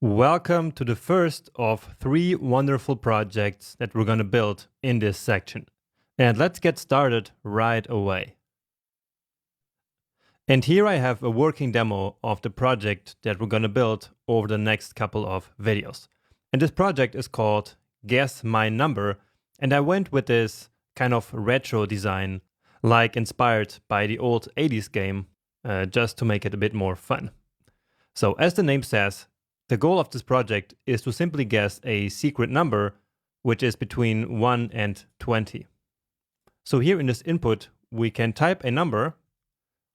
Welcome to the first of 3 wonderful projects that we're going to build in this section. And let's get started right away. And here I have a working demo of the project that we're going to build over the next couple of videos. And this project is called Guess My Number. And I went with this kind of retro design, like inspired by the old 80s game, just to make it a bit more fun. So as the name says, the goal of this project is to simply guess a secret number, which is between 1 and 20. So here in this input, we can type a number,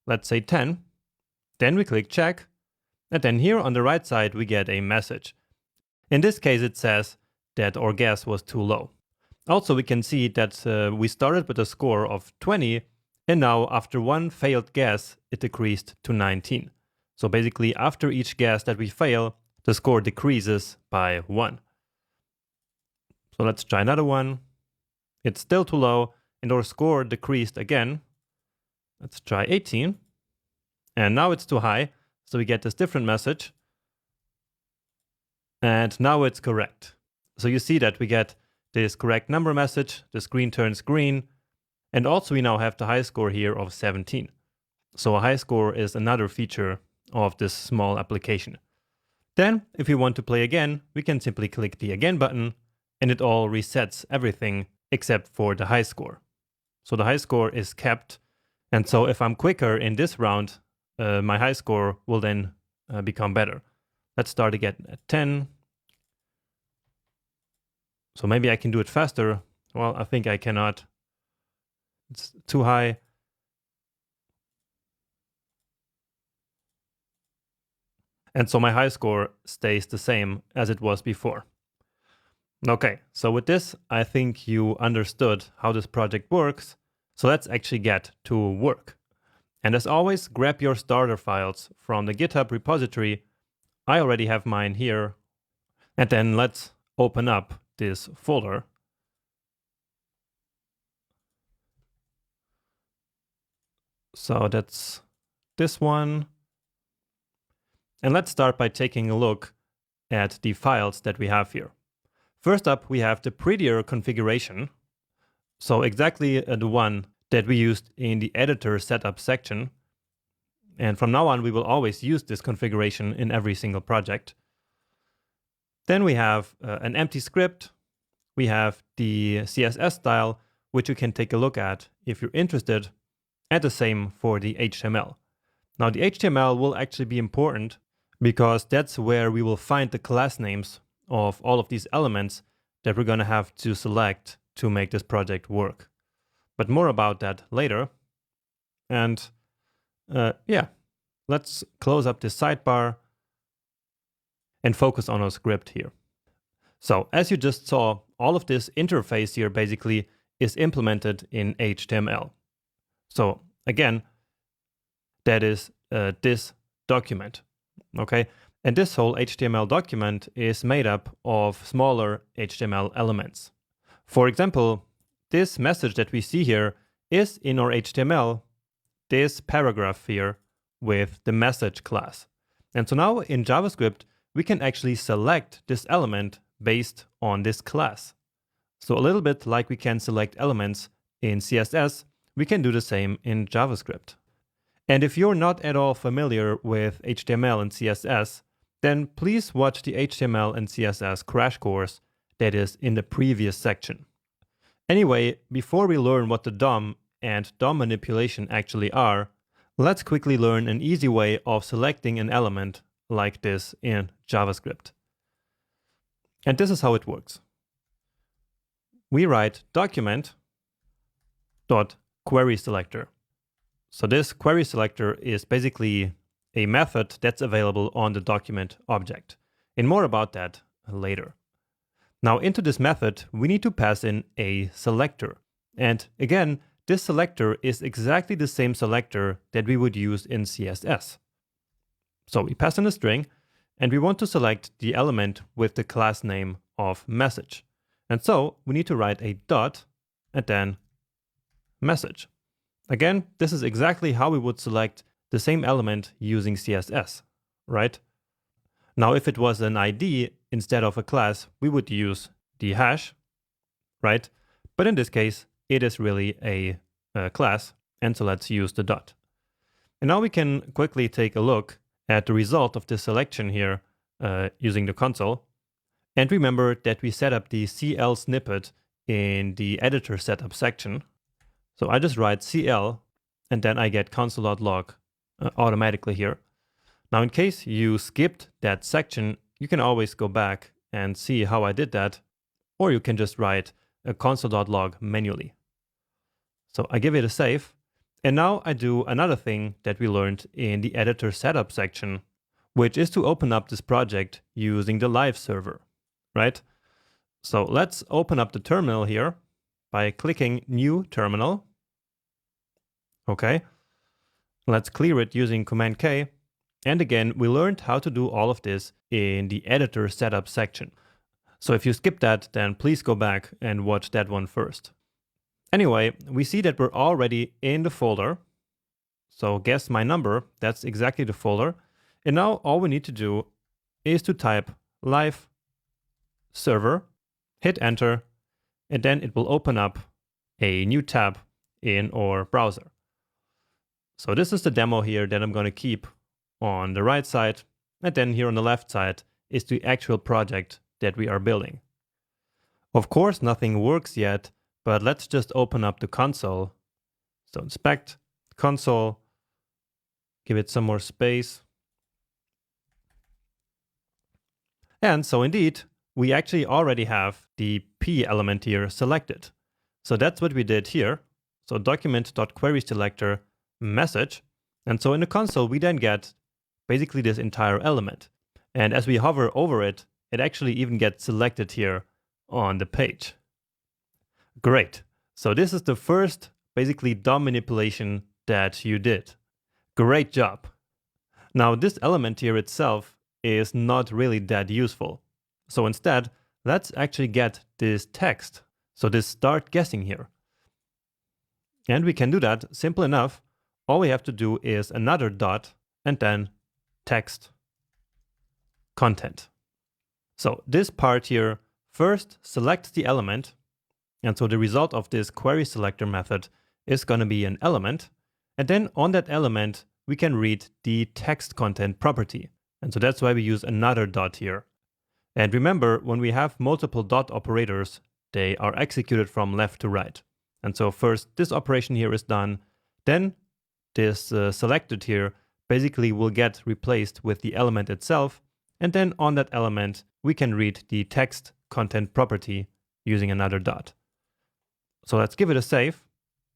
let's say 10, then we click check, and then here on the right side, we get a message. In this case, it says that our guess was too low. Also, we can see that we started with a score of 20, and now after one failed guess, it decreased to 19. So basically, after each guess that we fail, the score decreases by 1. So let's try another one. It's still too low, and our score decreased again. Let's try 18. And now it's too high, so we get this different message. And now it's correct. So you see that we get this correct number message, the screen turns green, and also we now have the high score here of 17. So a high score is another feature of this small application. Then, if we want to play again, we can simply click the Again button, and it all resets everything except for the high score. So the high score is kept, and so if I'm quicker in this round, my high score will then become better. Let's start again at 10. So maybe I can do it faster. Well, I think I cannot. It's too high. And so my high score stays the same as it was before. Okay, so with this, I think you understood how this project works. So let's actually get to work. And as always, grab your starter files from the GitHub repository. I already have mine here. And then let's open up this folder. So that's this one. And let's start by taking a look at the files that we have here. First up, we have the prettier configuration. So exactly the one that we used in the editor setup section. And from now on, we will always use this configuration in every single project. Then we have an empty script. We have the CSS style, which you can take a look at if you're interested, and the same for the HTML. Now, the HTML will actually be important because that's where we will find the class names of all of these elements that we're going to have to select to make this project work. But more about that later. And yeah, let's close up this sidebar and focus on our script here. So as you just saw, all of this interface here basically is implemented in HTML. So again, that is this document. Okay, and this whole HTML document is made up of smaller HTML elements. For example, this message that we see here is in our HTML, this paragraph here with the message class. And so now in JavaScript, we can actually select this element based on this class. So a little bit like we can select elements in CSS, we can do the same in JavaScript. And if you're not at all familiar with HTML and CSS, then please watch the HTML and CSS crash course that is in the previous section. Anyway, before we learn what the DOM and DOM manipulation actually are, let's quickly learn an easy way of selecting an element like this in JavaScript. And this is how it works. We write document.querySelector. So this query selector is basically a method that's available on the document object. And more about that later. Now into this method, we need to pass in a selector. And again, this selector is exactly the same selector that we would use in CSS. So we pass in a string, and we want to select the element with the class name of message. And so we need to write a dot and then message. Again, this is exactly how we would select the same element using CSS, right? Now, if it was an ID instead of a class, we would use the hash, right? But in this case, it is really a class. And so let's use the dot. And now we can quickly take a look at the result of this selection here using the console. And remember that we set up the CL snippet in the editor setup section. So I just write CL and then I get console.log automatically here. Now, in case you skipped that section, you can always go back and see how I did that, or you can just write a console.log manually. So I give it a save. And now I do another thing that we learned in the editor setup section, which is to open up this project using the live server, right? So let's open up the terminal here by clicking New Terminal. Okay. Let's clear it using Command K. And again, we learned how to do all of this in the editor setup section. So if you skip that, then please go back and watch that one first. Anyway, we see that we're already in the folder. So guess my number, that's exactly the folder. And now all we need to do is to type live server, hit enter, and then it will open up a new tab in our browser. So this is the demo here that I'm going to keep on the right side. And then here on the left side is the actual project that we are building. Of course, nothing works yet, but let's just open up the console. So inspect console, give it some more space. And so indeed, we actually already have the P element here selected. So that's what we did here. So document.querySelector message. And so in the console, we then get basically this entire element. And as we hover over it, it actually even gets selected here on the page. Great. So this is the first basically DOM manipulation that you did. Great job. Now this element here itself is not really that useful. So instead, let's actually get this text. So this start guessing here. And we can do that simple enough. All we have to do is another dot and then text content. So this part here first selects the element. And so the result of this query selector method is going to be an element. And then on that element, we can read the text content property. And so that's why we use another dot here. And remember, when we have multiple dot operators, they are executed from left to right. And so first this operation here is done. Then this selected here basically will get replaced with the element itself. And then on that element, we can read the text content property using another dot. So let's give it a save.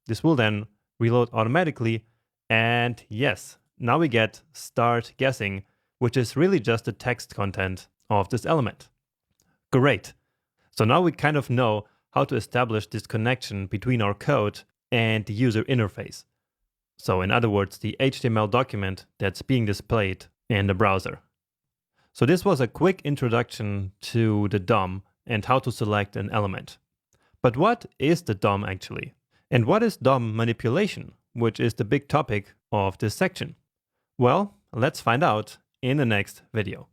This will then reload automatically. And yes, now we get start guessing, which is really just the text content of this element. Great. So now we kind of know how to establish this connection between our code and the user interface. So in other words, the HTML document that's being displayed in the browser. So this was a quick introduction to the DOM and how to select an element. But what is the DOM actually? And what is DOM manipulation, which is the big topic of this section? Well, let's find out in the next video.